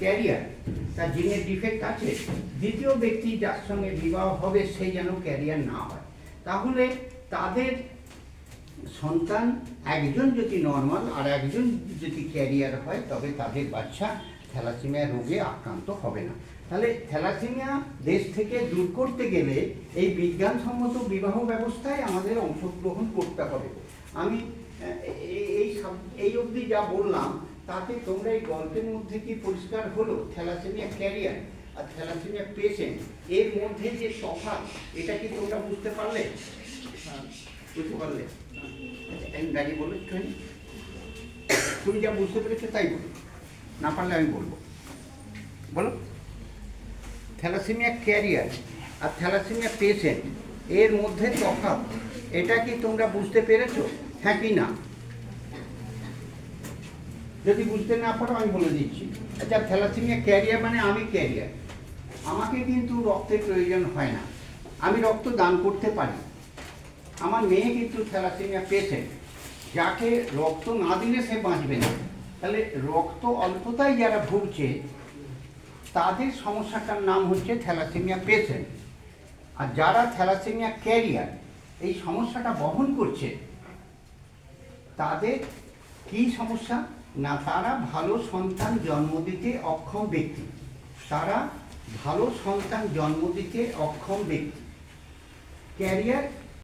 Career তার জিনের defect আছে, দ্বিতীয় ব্যক্তি যার সঙ্গে বিবাহ হবে সেই যেন ক্যারিয়ার না হয়। তাহলে তাদের সন্তান একজন যদি নর্মাল আর একজন যদি ক্যারিয়ার হয় তবে তাদের বাচ্চা থ্যালাসেমিয়া রোগে আক্রান্ত হবে না। তাহলে থ্যালাসেমিয়া দেশ থেকে দূর করতে গেলে এই বিজ্ঞানসম্মত বিবাহ ব্যবস্থায় আমাদের অংশগ্রহণ করতে হবে। আমি এই অবধি যা বললাম তাতে তোমরা এই গল্পের মধ্যে কি পরিষ্কার হলো? থ্যালাসেমিয়া ক্যারিয়ার আর থ্যালাসেমিয়া পেশেন্ট এর মধ্যে যে তফাৎ, এটা কি তোমরা বুঝতে পারলে? বুঝতে পারলে? আমি দাঁড়িয়ে বলো একটুখানি, তুমি যা বুঝতে পেরেছো তাই বলো, না পারলে আমি বলবো। বলো। থ্যালাসেমিয়া ক্যারিয়ার আর থ্যালাসেমিয়া পেশেন্ট এর মধ্যে তফাৎ, এটা কি তোমরা বুঝতে পেরেছো? হ্যাঁ কি না? যদি বুঝতে না পারো আমি বলে দিচ্ছি। আচ্ছা, থ্যালাসেমিয়া ক্যারিয়ার মানে আমি ক্যারিয়ার, আমাকে কিন্তু রক্তের প্রয়োজন হয় না, আমি রক্ত দান করতে পারি। আমার মেয়ে কিন্তু থ্যালাসেমিয়া পেশেন্ট, যাকে রক্ত না দিলে সে বাঁচবে না। তাহলে রক্ত অল্পতায় যারা ভুগছে তাদের সমস্যাটার নাম হচ্ছে থ্যালাসেমিয়া পেশেন্ট। আর যারা থ্যালাসেমিয়া ক্যারিয়ার এই সমস্যাটা বহন করছে তাদের কি সমস্যা না, তারা ভালো সন্তান জন্ম দিতে অক্ষম ব্যক্তি। তারা ভালো সন্তান জন্ম দিতে অক্ষম ব্যক্তি। ক্যারিয়ার